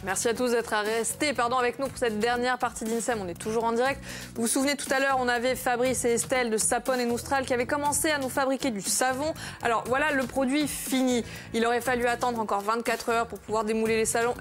Merci à tous d'être restés avec nous pour cette dernière partie d'INSEM. On est toujours en direct. Vous vous souvenez, tout à l'heure, on avait Fabrice et Estelle de Sapone et Noustral qui avaient commencé à nous fabriquer du savon. Alors voilà le produit fini. Il aurait fallu attendre encore 24 heures pour pouvoir démouler les savons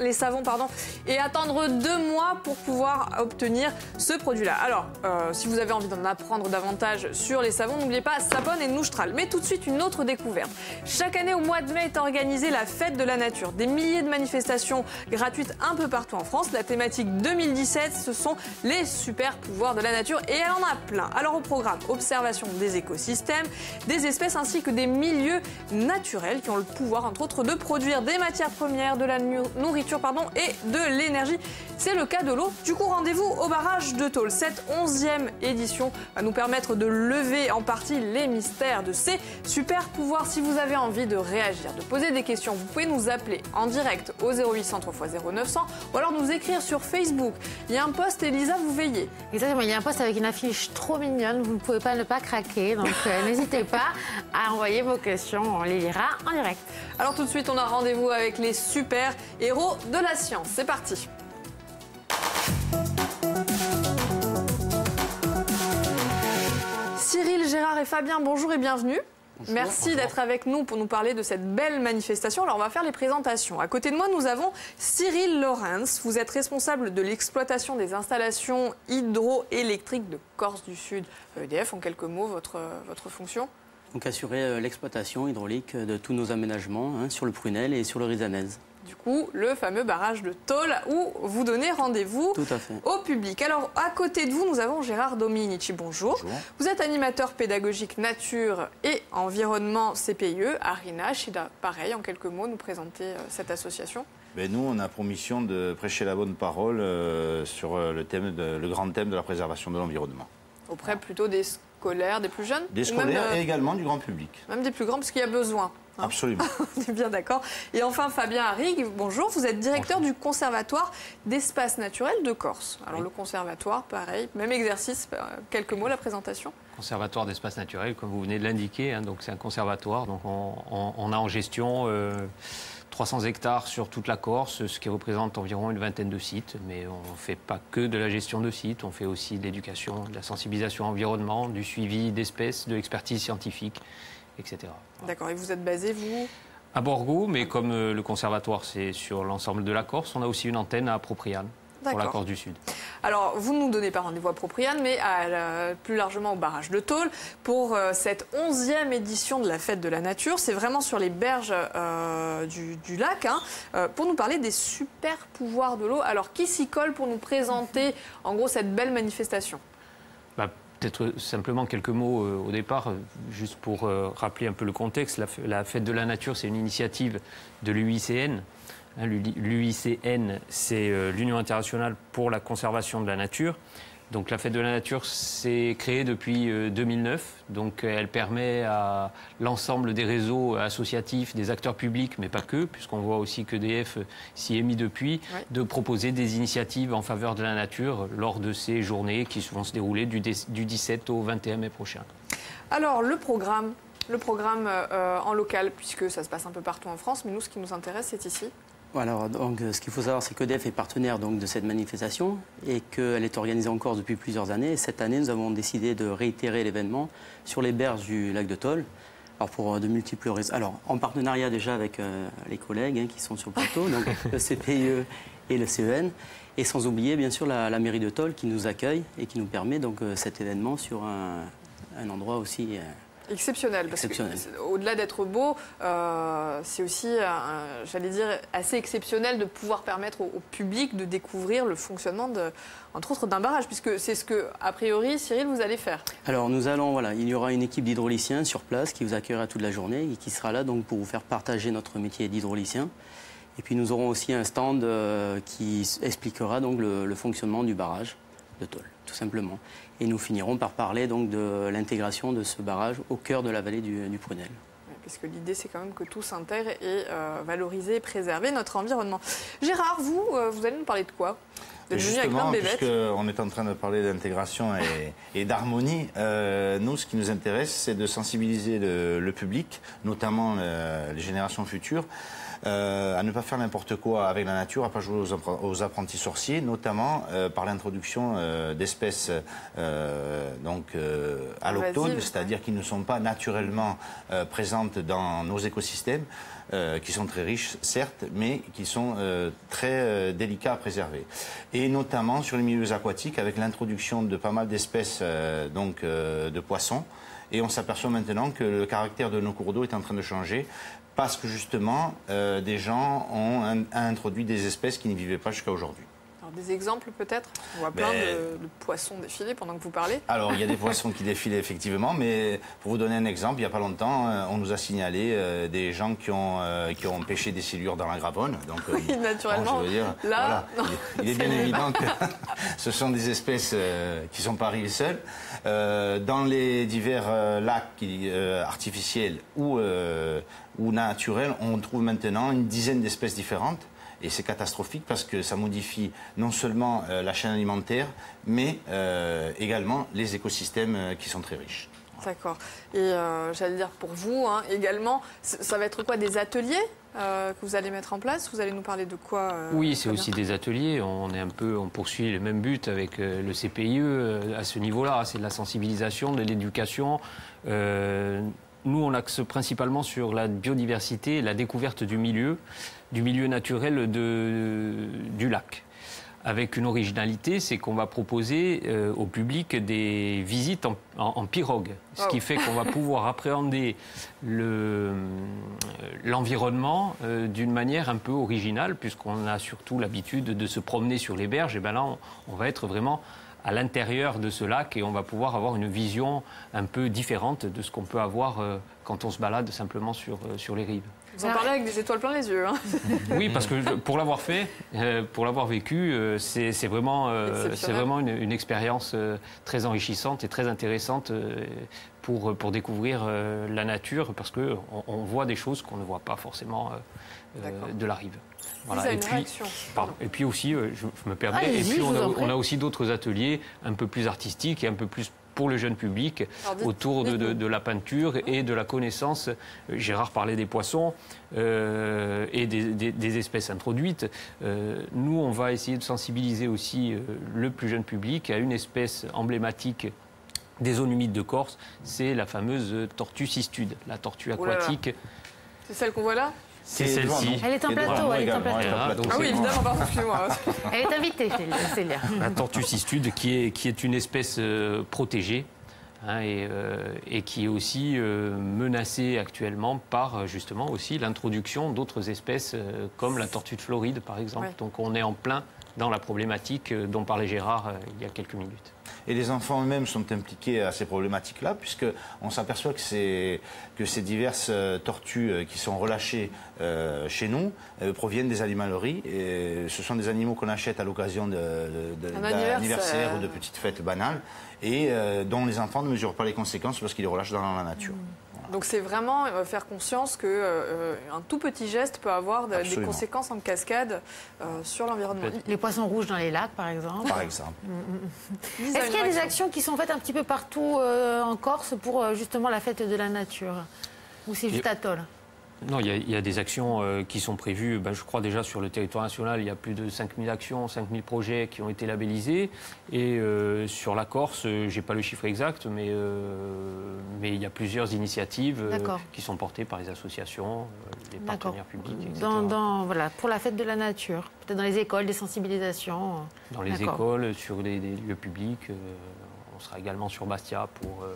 et attendre 2 mois pour pouvoir obtenir ce produit-là. Alors, si vous avez envie d'en apprendre davantage sur les savons, n'oubliez pas Sapone et Noustral. Mais tout de suite, une autre découverte. Chaque année, au mois de mai, est organisée la fête de la nature. Des milliers de manifestations gratuites un peu partout en France. La thématique 2017, ce sont les super pouvoirs de la nature et elle en a plein. Alors au programme, observation des écosystèmes, des espèces ainsi que des milieux naturels qui ont le pouvoir entre autres de produire des matières premières, de la nourriture et de l'énergie. C'est le cas de l'eau. Du coup, rendez-vous au barrage de Tôle. Cette 11e édition va nous permettre de lever en partie les mystères de ces super pouvoirs. Si vous avez envie de réagir, de poser des questions, vous pouvez nous appeler en direct au 0800 3x0 900 ou alors nous écrire sur Facebook. Il y a un post, Elisa, vous veillez. Exactement, il y a un post avec une affiche trop mignonne, vous ne pouvez pas ne pas craquer, donc n'hésitez pas à envoyer vos questions, on les lira en direct. Alors tout de suite, on a rendez-vous avec les super héros de la science. C'est parti. Cyril, Gérard et Fabien, bonjour et bienvenue. Bonjour, merci d'être avec nous pour nous parler de cette belle manifestation. Alors on va faire les présentations. À côté de moi, nous avons Cyril Lorenz. Vous êtes responsable de l'exploitation des installations hydroélectriques de Corse du Sud. EDF, en quelques mots, votre fonction? Donc assurer l'exploitation hydraulique de tous nos aménagements sur le Prunel et sur le Risanese. Du coup, le fameux barrage de Tôle où vous donnez rendez-vous au public. Alors, à côté de vous, nous avons Gérard Dominici. Bonjour. Bonjour. Vous êtes animateur pédagogique nature et environnement CPIE à Rinache. Pareil, en quelques mots, nous présenter cette association. Nous, on a pour mission de prêcher la bonne parole sur le grand thème de la préservation de l'environnement. Auprès plutôt des scolaires, des plus jeunes? Des scolaires et également du grand public. Même des plus grands, parce qu'il y a besoin. Absolument. On est bien d'accord. Et enfin, Fabien Arrigue, bonjour. Vous êtes directeur du Conservatoire d'espaces naturels de Corse. Alors le conservatoire, pareil, même exercice, quelques mots, la présentation. Conservatoire d'espaces naturels, comme vous venez de l'indiquer, donc c'est un conservatoire. Donc on a en gestion 300 hectares sur toute la Corse, ce qui représente environ une vingtaine de sites. Mais on ne fait pas que de la gestion de sites, on fait aussi de l'éducation, de la sensibilisation à l'environnement, du suivi d'espèces, de l'expertise scientifique, etc. D'accord, et vous êtes basé, vous? À Borgo, mais comme le conservatoire c'est sur l'ensemble de la Corse, on a aussi une antenne à Propriane, pour la Corse du Sud. Alors, vous ne nous donnez pas rendez-vous à Propriane, mais plus largement au barrage de Tôle pour cette 11e édition de la Fête de la Nature. C'est vraiment sur les berges du lac, pour nous parler des super pouvoirs de l'eau. Alors, qui s'y colle pour nous présenter, en gros, cette belle manifestation? Peut-être simplement quelques mots au départ, juste pour rappeler un peu le contexte. La Fête de la Nature, c'est une initiative de l'UICN. L'UICN, c'est l'Union internationale pour la conservation de la nature. Donc la Fête de la Nature s'est créée depuis 2009. Donc elle permet à l'ensemble des réseaux associatifs, des acteurs publics, mais pas que, puisqu'on voit aussi qu'EDF s'y est mis depuis, de proposer des initiatives en faveur de la nature lors de ces journées qui vont se dérouler du 17 au 21 mai prochain. Alors le programme en local, puisque ça se passe un peu partout en France, mais nous ce qui nous intéresse c'est ici. Alors, donc, ce qu'il faut savoir, c'est qu'EDF est partenaire de cette manifestation et qu'elle est organisée en Corse depuis plusieurs années. Et cette année, nous avons décidé de réitérer l'événement sur les berges du lac de Tôle. Alors, pour de multiples raisons. Alors, en partenariat déjà avec les collègues qui sont sur le plateau, donc le CPIE et le CEN. Et sans oublier, bien sûr, la mairie de Tôle qui nous accueille et qui nous permet donc cet événement sur un endroit aussi... exceptionnel, parce qu'au-delà d'être beau, c'est aussi, j'allais dire, assez exceptionnel de pouvoir permettre au public de découvrir le fonctionnement, entre autres, d'un barrage, puisque c'est ce que, a priori, Cyril, vous allez faire. Alors, il y aura une équipe d'hydrauliciens sur place qui vous accueillera toute la journée et qui sera là donc, pour vous faire partager notre métier d'hydraulicien. Et puis, nous aurons aussi un stand qui expliquera donc, le fonctionnement du barrage de Tôle, tout simplement. Et nous finirons par parler donc de l'intégration de ce barrage au cœur de la vallée du Prunel. Oui, parce que l'idée, c'est quand même que tout s'intègre et valoriser et préserver notre environnement. Gérard, vous allez nous parler de quoi? Justement, puisqu'on est en train de parler d'intégration et d'harmonie, nous, ce qui nous intéresse, c'est de sensibiliser le public, notamment les générations futures, à ne pas faire n'importe quoi avec la nature, à ne pas jouer aux apprentis sorciers, notamment par l'introduction d'espèces alloctones, c'est-à-dire qui ne sont pas naturellement présentes dans nos écosystèmes, qui sont très riches, certes, mais qui sont très délicats à préserver. Et notamment sur les milieux aquatiques, avec l'introduction de pas mal d'espèces de poissons. Et on s'aperçoit maintenant que le caractère de nos cours d'eau est en train de changer parce que justement, des gens ont introduit des espèces qui n'y vivaient pas jusqu'à aujourd'hui. Alors, des exemples peut-être? On voit plein de poissons défiler pendant que vous parlez. Alors, il y a des poissons qui défilent effectivement, mais pour vous donner un exemple, il n'y a pas longtemps, on nous a signalé des gens qui ont pêché des silures dans la Gravonne. Donc, oui, naturellement. Je veux dire, là, voilà, il est bien évident que ce sont des espèces qui ne sont pas arrivées seules. Dans les divers lacs artificiels ou naturels, on trouve maintenant une dizaine d'espèces différentes. Et c'est catastrophique parce que ça modifie non seulement la chaîne alimentaire, mais également les écosystèmes qui sont très riches. D'accord. Et j'allais dire pour vous également, ça va être quoi, des ateliers que vous allez mettre en place? Vous allez nous parler de quoi? Oui, c'est aussi des ateliers. On poursuit le même but avec le CPIE à ce niveau-là. C'est de la sensibilisation, de l'éducation. Nous, on axe principalement sur la biodiversité et la découverte du milieu naturel du lac. Avec une originalité, c'est qu'on va proposer au public des visites en pirogue. Ce qui fait qu'on va pouvoir appréhender l'environnement d'une manière un peu originale, puisqu'on a surtout l'habitude de se promener sur les berges. Et bien là, on va être vraiment à l'intérieur de ce lac et on va pouvoir avoir une vision un peu différente de ce qu'on peut avoir quand on se balade simplement sur les rives. Vous en parlez avec des étoiles plein les yeux. Hein. Oui, parce que pour l'avoir fait, pour l'avoir vécu, c'est vraiment une expérience très enrichissante et très intéressante pour découvrir la nature, parce qu'on voit des choses qu'on ne voit pas forcément de la rive. Voilà. Et puis aussi, je me permets, on a aussi d'autres ateliers un peu plus artistiques et un peu plus pour le jeune public, autour de la peinture et de la connaissance. Gérard parlait des poissons et des espèces introduites. Nous, on va essayer de sensibiliser aussi le plus jeune public à une espèce emblématique des zones humides de Corse, c'est la fameuse tortue cistude, la tortue aquatique. C'est celle qu'on voit là? C'est celle-ci. Elle est en plateau, elle est en plateau. Ah oui, évidemment, pardon, excusez-moi. Elle est invitée, Célia. La tortue cistude, qui est une espèce protégée et qui est aussi menacée actuellement par justement aussi l'introduction d'autres espèces comme la tortue de Floride, par exemple. Ouais. Donc on est en plein dans la problématique dont parlait Gérard il y a quelques minutes. Et les enfants eux-mêmes sont impliqués à ces problématiques-là, puisqu'on s'aperçoit que ces diverses tortues qui sont relâchées chez nous proviennent des animaleries. Et ce sont des animaux qu'on achète à l'occasion d'un anniversaire ou de petites fêtes banales, et dont les enfants ne mesurent pas les conséquences parce qu'ils les relâchent dans la nature. Donc c'est vraiment faire conscience qu'un tout petit geste peut avoir des conséquences en cascade sur l'environnement. Les poissons rouges dans les lacs, par exemple. Par exemple. Est-ce qu'il y a des actions qui sont faites un petit peu partout en Corse pour justement la fête de la nature? Ou c'est juste Atoll? Non, il y a des actions qui sont prévues. Je crois déjà sur le territoire national, il y a plus de 5000 actions, 5000 projets qui ont été labellisés. Et sur la Corse, je n'ai pas le chiffre exact, mais il y a plusieurs initiatives qui sont portées par les associations, les partenaires publics, etc. Voilà, pour la fête de la nature, peut-être dans les écoles, des sensibilisations. Dans les écoles, sur des lieux publics. On sera également sur Bastia pour...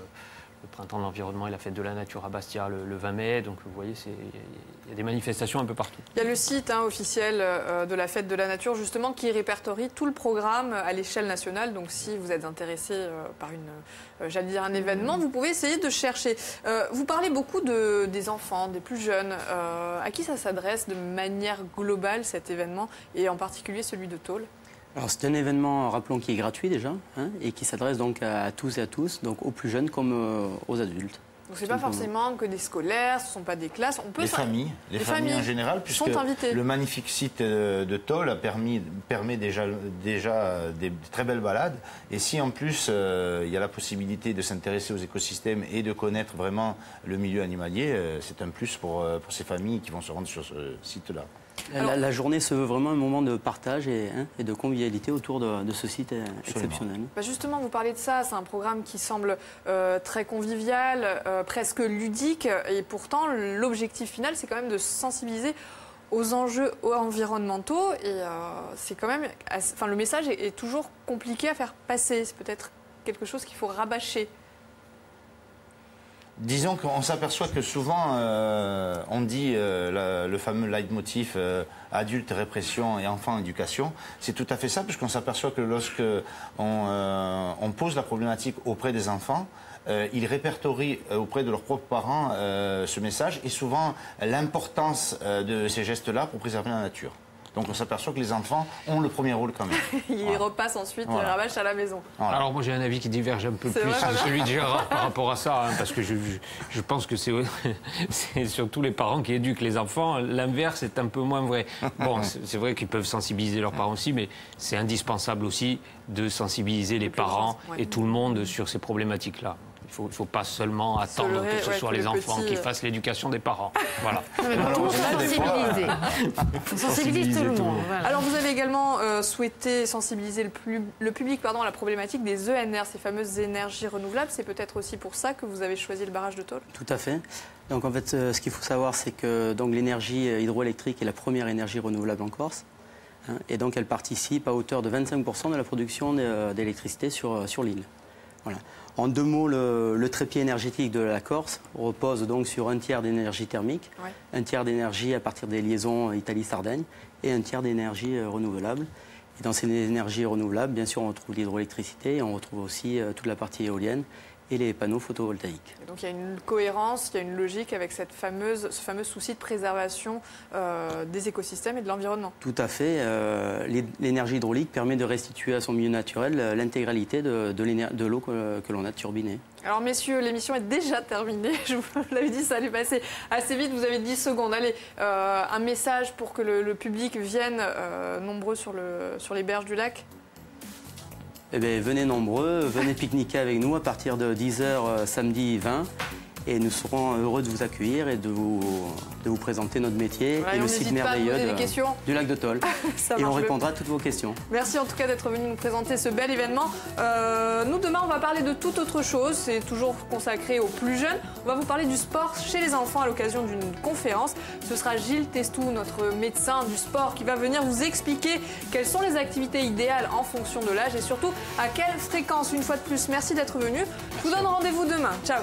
le printemps de l'environnement et la fête de la nature à Bastia le 20 mai. Donc vous voyez, il y a des manifestations un peu partout. Il y a le site officiel de la fête de la nature justement qui répertorie tout le programme à l'échelle nationale. Donc si vous êtes intéressé par un événement, vous pouvez essayer de chercher. Vous parlez beaucoup des enfants, des plus jeunes. À qui ça s'adresse de manière globale cet événement et en particulier celui de Tôle? Alors c'est un événement, rappelons, qui est gratuit déjà et qui s'adresse donc à tous et à tous, donc aux plus jeunes comme aux adultes. Donc c'est pas forcément que des scolaires, ce sont pas des classes. On peut les familles en général, puisque le magnifique site de Tôle permet déjà des très belles balades. Et si en plus il y a la possibilité de s'intéresser aux écosystèmes et de connaître vraiment le milieu animalier, c'est un plus pour ces familles qui vont se rendre sur ce site-là. La journée se veut vraiment un moment de partage et de convivialité autour de ce site exceptionnel. Bah justement, vous parlez de ça, c'est un programme qui semble très convivial, presque ludique, et pourtant l'objectif final, c'est quand même de sensibiliser aux enjeux environnementaux, et c'est quand même, le message est toujours compliqué à faire passer. C'est peut-être quelque chose qu'il faut rabâcher. Disons qu'on s'aperçoit que souvent, on dit le fameux leitmotiv adulte, répression et enfant, éducation. C'est tout à fait ça, puisqu'on s'aperçoit que lorsque on pose la problématique auprès des enfants, ils répertorient auprès de leurs propres parents ce message et souvent l'importance de ces gestes-là pour préserver la nature. Donc on s'aperçoit que les enfants ont le premier rôle quand même. Ils repassent ensuite, ils rabâchent à la maison. Voilà. Alors moi j'ai un avis qui diverge un peu plus de celui de Gérard par rapport à ça, hein, parce que je pense que c'est surtout les parents qui éduquent les enfants. L'inverse est un peu moins vrai. Bon, c'est vrai qu'ils peuvent sensibiliser leurs parents aussi, mais c'est indispensable aussi de sensibiliser les parents et tout le monde sur ces problématiques-là. Il ne faut pas seulement attendre que ce soit les enfants qui fassent l'éducation des parents. Voilà. Tout sensibiliser. On sensibilise tout le monde. Voilà. Alors vous avez également souhaité sensibiliser le public à la problématique des ENR, ces fameuses énergies renouvelables. C'est peut-être aussi pour ça que vous avez choisi le barrage de Tôle? Tout à fait. Donc en fait, ce qu'il faut savoir, c'est que l'énergie hydroélectrique est la première énergie renouvelable en Corse. Et donc elle participe à hauteur de 25% de la production d'électricité sur l'île. Voilà. En deux mots, le trépied énergétique de la Corse repose donc sur un tiers d'énergie thermique, un tiers d'énergie à partir des liaisons Italie-Sardaigne et un tiers d'énergie renouvelable. Et dans ces énergies renouvelables, bien sûr, on retrouve l'hydroélectricité et on retrouve aussi toute la partie éolienne et les panneaux photovoltaïques. Et donc il y a une cohérence, il y a une logique avec ce fameux souci de préservation des écosystèmes et de l'environnement. Tout à fait. L'énergie hydraulique permet de restituer à son milieu naturel l'intégralité de l'eau que l'on a turbinée. Alors messieurs, l'émission est déjà terminée. Je vous l'avais dit, ça allait passer assez vite. Vous avez 10 secondes. Allez, un message pour que le public vienne nombreux sur les berges du lac. Eh bien, venez nombreux, venez pique-niquer avec nous à partir de 10h samedi 20. Et nous serons heureux de vous accueillir et de vous présenter notre métier et le site merveilleux du lac de Tôle. Et on répondra à toutes vos questions. Merci en tout cas d'être venu nous présenter ce bel événement. Nous, demain, on va parler de toute autre chose. C'est toujours consacré aux plus jeunes. On va vous parler du sport chez les enfants à l'occasion d'une conférence. Ce sera Gilles Testou, notre médecin du sport, qui va venir vous expliquer quelles sont les activités idéales en fonction de l'âge et surtout à quelle fréquence. Une fois de plus, merci d'être venu. Je vous donne rendez-vous demain. Ciao.